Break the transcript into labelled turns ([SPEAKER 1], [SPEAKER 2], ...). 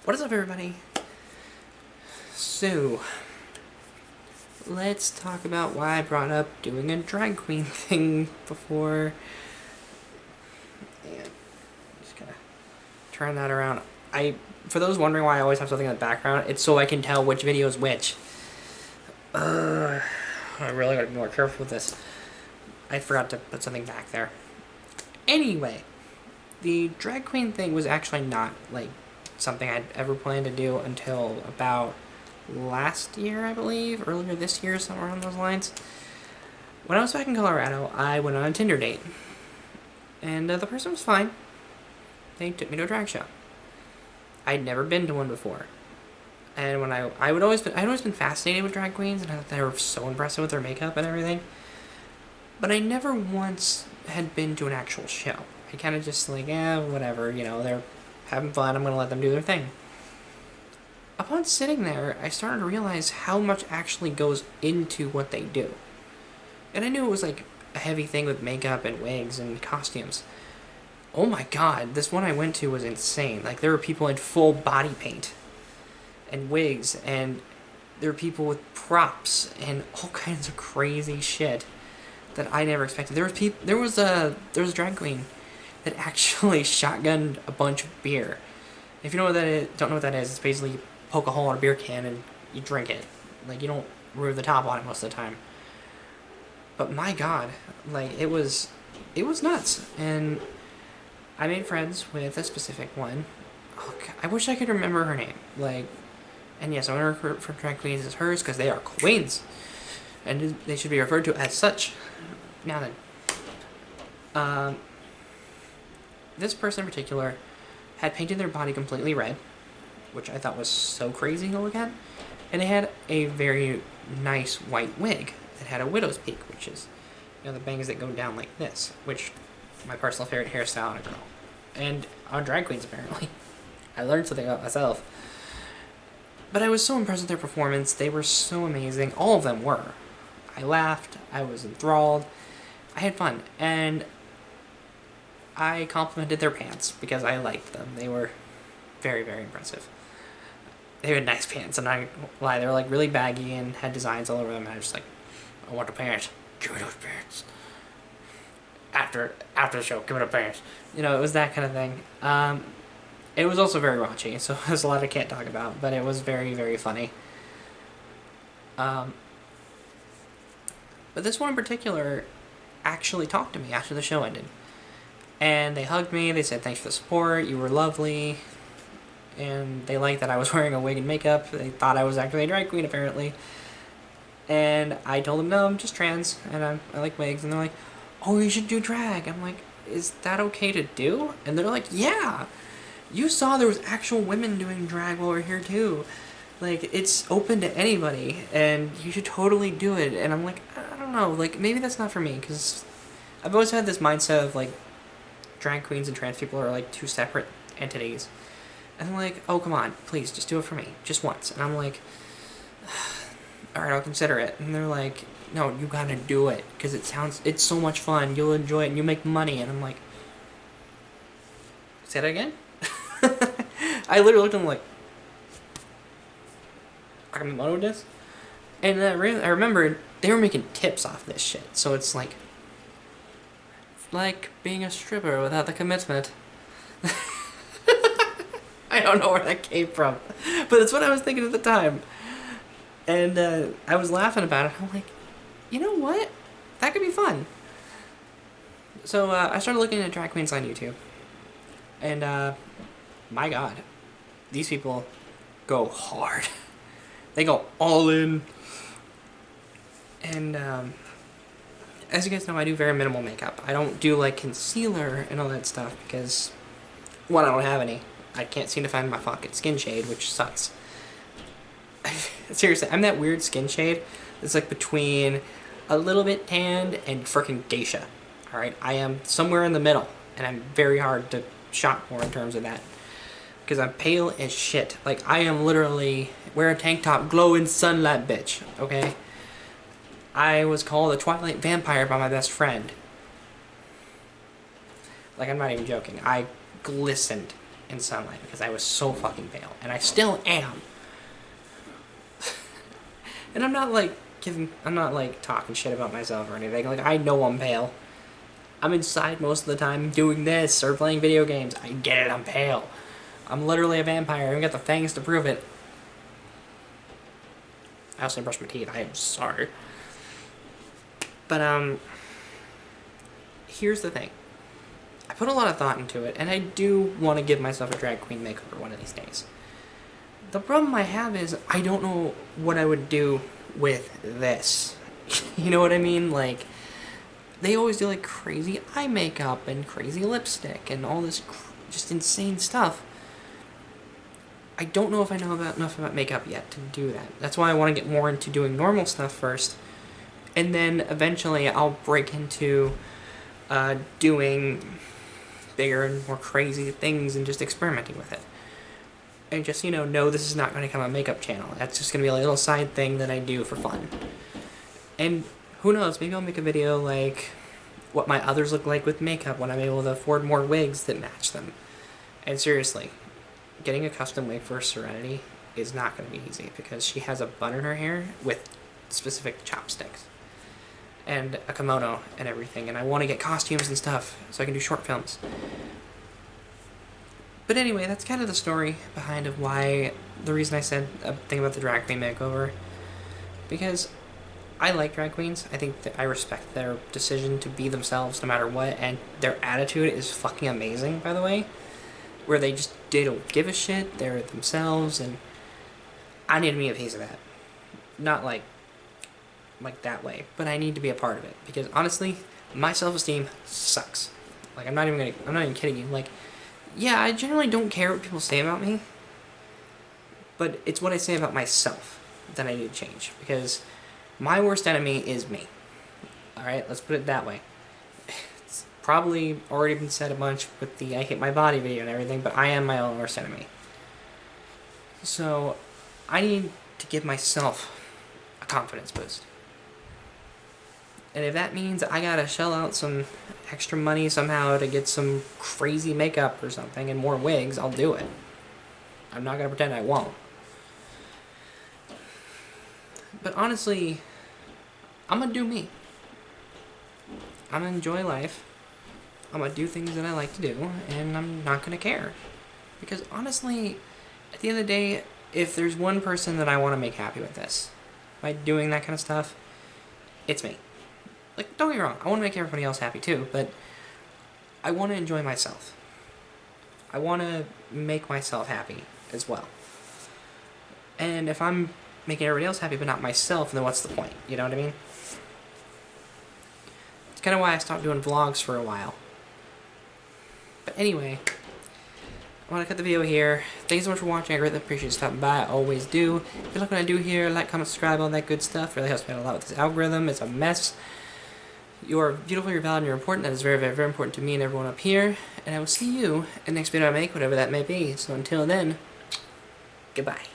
[SPEAKER 1] What is up, everybody? So, let's talk about why I brought up doing a drag queen thing before. And just gonna turn that around. For those wondering why I always have something in the background, it's so I can tell which video is which. I really gotta be more careful with this. I forgot to put something back there. Anyway, the drag queen thing was actually not like something I'd ever planned to do until about last year, I believe, earlier this year, somewhere around those lines. When I was back in Colorado, I went on a Tinder date, and the person was fine. They took me to a drag show. I'd never been to one before, and when I'd always been fascinated with drag queens, and I thought they were so impressive with their makeup and everything. But I never once had been to an actual show. I kind of just like, whatever, you know, they're having fun, I'm going to let them do their thing. Upon sitting there, I started to realize how much actually goes into what they do. And I knew it was like a heavy thing with makeup and wigs and costumes. Oh my god, this one I went to was insane. Like, there were people in full body paint and wigs, and there were people with props and all kinds of crazy shit that I never expected. There was a drag queen that actually shotgunned a bunch of beer. If you know what that is, don't know what that is, it's basically you poke a hole in a beer can and you drink it. Like, you don't remove the top on it most of the time. But my god, like, it was nuts. And I made friends with a specific one. Oh, God, I wish I could remember her name. Like, and yes, I'm going to refer to drag queens as hers because they are queens. And they should be referred to as such. Now then. This person in particular had painted their body completely red, which I thought was so crazy to look at. And they had a very nice white wig that had a widow's peak, which is, you know, the bangs that go down like this, which my personal favorite hairstyle on a girl. And on drag queens, apparently. I learned something about myself. But I was so impressed with their performance. They were so amazing. All of them were. I laughed. I was enthralled. I had fun. And I complimented their pants because I liked them. They were very, very impressive. They had nice pants, and I lie, they were like really baggy and had designs all over them. And I was just like, I want the pants. Give me those pants. After the show, give me the pants. You know, it was that kind of thing. It was also very raunchy, so there's a lot I can't talk about, but it was very, very funny. But this one in particular actually talked to me after the show ended. And they hugged me, they said thanks for the support, you were lovely. And they liked that I was wearing a wig and makeup. They thought I was actually a drag queen, apparently. And I told them, no, I'm just trans, and I like wigs. And they're like, oh, you should do drag. I'm like, is that okay to do? And they're like, yeah! You saw there was actual women doing drag while we're here, too. Like, it's open to anybody, and you should totally do it. And I'm like, I don't know, like, maybe that's not for me, because I've always had this mindset of, like, drag queens and trans people are like two separate entities. And I'm like, oh, come on, please, just do it for me. Just once. And I'm like, alright, I'll consider it. And they're like, no, you gotta do it. Because it's so much fun. You'll enjoy it and you make money. And I'm like, say that again? I literally looked at them like, I can make money with this? And I remembered they were making tips off this shit. So it's like being a stripper without the commitment. I don't know where that came from, but it's what I was thinking at the time. And I was laughing about it. I'm like, you know what? That could be fun. So I started looking at drag queens on YouTube. And my god, these people go hard. They go all in. And as you guys know, I do very minimal makeup. I don't do like concealer and all that stuff because, one, I don't have any. I can't seem to find my fucking skin shade, which sucks. Seriously, I'm that weird skin shade that's like between a little bit tanned and freaking geisha. Alright, I am somewhere in the middle, and I'm very hard to shop for in terms of that. Because I'm pale as shit. Like, I am literally wear a tank top, glow in sunlight, bitch. Okay? I was called a Twilight vampire by my best friend. Like, I'm not even joking. I glistened in sunlight because I was so fucking pale. And I still am. And I'm not like talking shit about myself or anything. Like, I know I'm pale. I'm inside most of the time doing this or playing video games. I get it, I'm pale. I'm literally a vampire. I even got the fangs to prove it. I also brushed my teeth. I am sorry. But, here's the thing. I put a lot of thought into it, and I do want to give myself a drag queen makeover one of these days. The problem I have is I don't know what I would do with this. You know what I mean? Like, they always do like crazy eye makeup and crazy lipstick and all this just insane stuff. I don't know if I know enough about makeup yet to do that. That's why I want to get more into doing normal stuff first. And then eventually I'll break into doing bigger and more crazy things and just experimenting with it. And just, you know this is not going to become a makeup channel. That's just going to be a little side thing that I do for fun. And who knows, maybe I'll make a video like what my others look like with makeup when I'm able to afford more wigs that match them. And seriously, getting a custom wig for Serenity is not going to be easy because she has a bun in her hair with specific chopsticks and a kimono and everything, and I want to get costumes and stuff so I can do short films. But anyway, that's kind of the story behind of why, the reason I said a thing about the drag queen makeover. Because I like drag queens. I think that I respect their decision to be themselves no matter what, and their attitude is fucking amazing, by the way. Where they don't give a shit, they're themselves, and I need to be a piece of that. Not like that way, but I need to be a part of it. Because honestly, my self-esteem sucks. Like, I'm not even kidding you. Like, yeah, I generally don't care what people say about me, but it's what I say about myself that I need to change, because my worst enemy is me. Alright, let's put it that way. It's probably already been said a bunch with the I hate my body video and everything, but I am my own worst enemy. So, I need to give myself a confidence boost. And if that means I gotta shell out some extra money somehow to get some crazy makeup or something and more wigs, I'll do it. I'm not gonna pretend I won't. But honestly, I'm gonna do me. I'm gonna enjoy life. I'm gonna do things that I like to do, and I'm not gonna care. Because honestly, at the end of the day, if there's one person that I want to make happy with this, by doing that kind of stuff, it's me. Like, don't get me wrong, I want to make everybody else happy too, but I want to enjoy myself. I want to make myself happy as well. And if I'm making everybody else happy but not myself, then what's the point? You know what I mean? It's kind of why I stopped doing vlogs for a while. But anyway, I want to cut the video here. Thanks so much for watching. I greatly appreciate you stopping by. I always do. If you like what I do here, like, comment, subscribe, all that good stuff. It really helps me out a lot with this algorithm. It's a mess. You are beautiful, you're valid, and you're important. That is very, very, very important to me and everyone up here. And I will see you in the next video I make, whatever that may be. So until then, goodbye.